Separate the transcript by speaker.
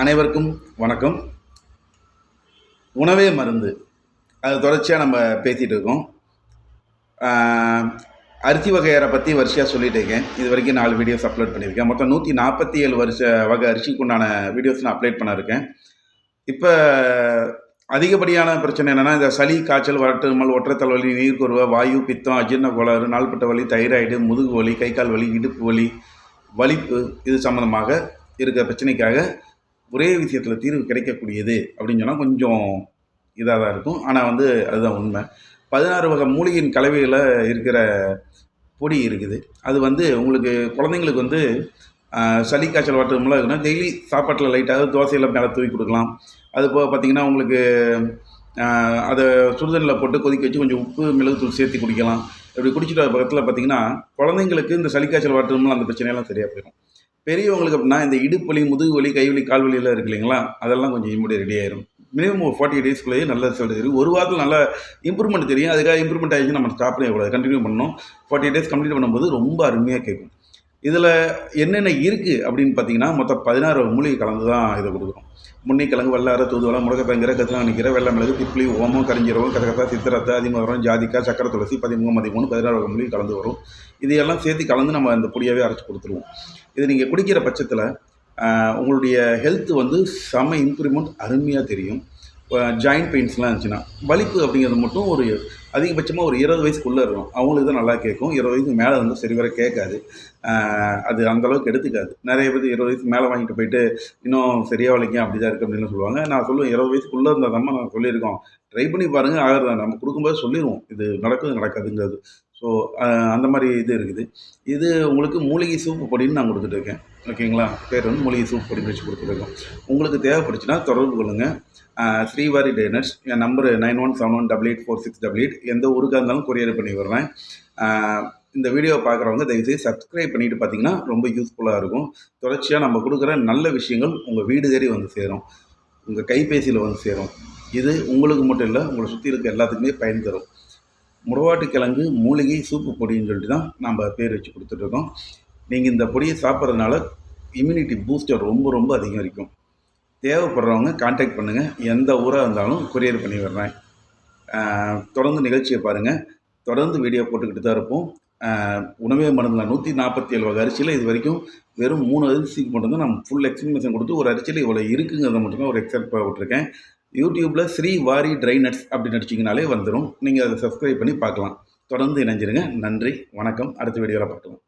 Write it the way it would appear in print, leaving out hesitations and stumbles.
Speaker 1: அனைவருக்கும் வணக்கம். உணவே மருந்து. அது தொடர்ச்சியாக நம்ம பேசிகிட்டு இருக்கோம். அரிசி வகையரை பற்றி வரிசையாக சொல்லிட்டு இருக்கேன். இது வரைக்கும் 4 வீடியோஸ் அப்லோட் பண்ணியிருக்கேன். மொத்தம் 147 வகை அரிசிக்கு உண்டான வீடியோஸ் நான் அப்லோட் பண்ண இருக்கேன். இப்போ அதிகப்படியான பிரச்சனை என்னென்னா, இந்த சளி, காய்ச்சல், வறட்டுமல், ஒற்றை தலைவலி, நீர்க்கோர்வை, வாயு, பித்தம், அஜீரண கோளாறு, நாள்பட்ட வலி, தைராய்டு, முதுகு வலி, கை கால் வலி, இடுப்பு வலி, வலிப்பு, இது சம்மந்தமாக இருக்கிற பிரச்சனைக்காக ஒரே விஷயத்தில் தீர்வு கிடைக்கக்கூடியது அப்படின்னு சொன்னால் கொஞ்சம் இதாக தான் இருக்கும். ஆனால் அதுதான் உண்மை. 16 வகை மூலிகையின் கலவையில் இருக்கிற பொடி இருக்குது. அது உங்களுக்கு குழந்தைங்களுக்கு சளி, காய்ச்சல், வாட்டம்லாம் இருக்குன்னா டெய்லி சாப்பாட்டில் லைட்டாக தோசையில் மேலே தூவி கொடுக்கலாம். அது போக பார்த்திங்கன்னா உங்களுக்கு அதை சுடுதண்ணில் போட்டு கொதிக்க வச்சு கொஞ்சம் உப்பு, மிளகுத்தூள் சேர்த்து குடிக்கலாம். இப்படி குடிச்சிட்டு பக்கத்தில் பார்த்திங்கன்னா குழந்தைங்களுக்கு இந்த சளி, காய்ச்சல், வாட்டம்லாம் அந்த பிரச்சனையெல்லாம் சரியாக போயிடும். பெரியவங்களுக்கு அப்படின்னா இந்த இடுப்பு வலி, முதுகு வலி, கை வலி, கால் வலியெல்லாம் இருக்கு இல்லைங்களா, அதெல்லாம் கொஞ்சம் இம்மிடியாக ரெடி ஆயிரும். மினிமம் 40 டேஸ்க்குள்ளேயே நல்ல ரிசல்ட் தெரியும். ஒரு வாரத்தில் நல்ல இம்ப்ரூவ்மெண்ட் தெரியும். அதுக்காக இம்ப்ரூவ்மெண்ட் ஆகிடுச்சு நம்ம ஸ்டாப் பண்ணக்கூடாது, கண்டினியூ பண்ணணும். 40 டேஸ் கம்ப்ளீட் பண்ணும்போது ரொம்ப அருமையாக கேட்கும். இதில் என்னென்ன இருக்குது அப்படின்னு பார்த்தீங்கன்னா, மொத்தம் 16 மூலிகை கலந்து தான் இதை கொடுக்குறோம். முன்னிக்கிழங்கு, வல்லாரை, தூதுவளை, முடக்கத்தங்கரை, கத்திராணிக்கீரை, வெள்ளை மிளகு, திப்ளி, ஓமம், கரிஞ்சீரகம், கசகசா, சித்திரத்தை, அதிமதுரம், ஜாதிக்காய், சக்கரை துளசி, 13, 13, 16 வகை மூலிகை கலந்து வரும். இது எல்லாம் சேர்த்து கலந்து நம்ம அந்த பொடியாகவே அரைச்சி கொடுத்துருவோம். இது நீங்கள் குடிக்கிற பட்சத்தில் உங்களுடைய ஹெல்த்து செம இம்ப்ரூவ்மெண்ட் அருமையாக தெரியும். ஜாயிண்ட் பெயின்ஸ்லாம் இருந்துச்சுன்னா, வலிப்பு அப்படிங்கிறது மட்டும் ஒரு அதிகபட்சமாக ஒரு 20 வயசுக்குள்ளே இருக்கும். அவங்களுக்கு தான் நல்லா கேட்கும். 20 வயசுக்கு மேலே சரிவர கேட்காது. அது அந்தளவுக்கு எடுத்துக்காது. நிறைய பேர் 20 வயசுக்கு மேலே வாங்கிட்டு போயிட்டு இன்னும் சரியாக வலிக்கும் அப்படி தான் இருக்குது அப்படின்னு சொல்லுவாங்க. நான் சொல்லுவேன் 20 வயசுக்குள்ளே இருந்தால் தான் நான் சொல்லியிருக்கோம், ட்ரை பண்ணி பாருங்கள், ஆகிறதா நம்ம கொடுக்கும்போது சொல்லிடுவோம் இது நடக்குது நடக்காதுங்கிறது. ஸோ அந்த மாதிரி இது இருக்குது. இது உங்களுக்கு மூலிகை சூப்பு பொடின்னு நான் கொடுத்துட்ருக்கேன். ஓகேங்களா, பேர் மூலிகை சூப் பொடி வச்சு கொடுத்துருக்கோம். உங்களுக்கு தேவைப்படுச்சுன்னா தொடர்பு கொள்ளுங்கள். ஸ்ரீவாரி டைனர்ஸ், என் நம்பரு 9171884688. எந்த ஊருக்காக இருந்தாலும் கொரியர் பண்ணி விடுறேன். இந்த வீடியோவை பார்க்குறவங்க தயவுசெய்து சப்ஸ்கிரைப் பண்ணிவிட்டு பார்த்தீங்கன்னா ரொம்ப யூஸ்ஃபுல்லாக இருக்கும். தொடர்ச்சியாக நம்ம கொடுக்குற நல்ல விஷயங்கள் உங்கள் வீடு தேடி சேரும், உங்கள் கைபேசியில் சேரும். இது உங்களுக்கு மட்டும் இல்லை, உங்களை சுற்றி இருக்க எல்லாத்துக்குமே பயன் தரும். முடவாட்டுக்கிழங்கு மூலிகை சூப்பு பொடின்னு சொல்லிட்டு தான் நம்ம பேர் வச்சு கொடுத்துட்ருக்கோம். நீங்கள் இந்த பொடியை சாப்பிட்றதுனால இம்யூனிட்டி பூஸ்டர் ரொம்ப ரொம்ப அதிகரிக்கும். தேவைப்படுறவங்க கான்டாக்ட் பண்ணுங்கள். எந்த ஊராக இருந்தாலும் கொரியர் பண்ணி விடுறேன். தொடர்ந்து நிகழ்ச்சியை பாருங்கள். தொடர்ந்து வீடியோ போட்டுக்கிட்டு தான் இருப்போம். உணவே மருந்தில் 147 வகை அரிசியில் இது வரைக்கும் வெறும் 3 அரிசிக்கு மட்டும்தான் நான் ஃபுல் எக்ஸ்ப்ளனேஷன் கொடுத்து ஒரு அரிசியில் இவ்வளோ இருக்குங்கிறத மட்டும்தான் ஒரு எக்ஸாம்பிள் விட்டுருக்கேன். யூடியூப்பில் ஸ்ரீவாரி ட்ரை நட்ஸ் அப்படின்னு அடிச்சிங்கனாலே வந்துடும். நீங்கள் அதை சப்ஸ்கிரைப் பண்ணி பார்க்கலாம். தொடர்ந்து இணைஞ்சிருங்க. நன்றி, வணக்கம். அடுத்த வீடியோவில் பார்க்கலாம்.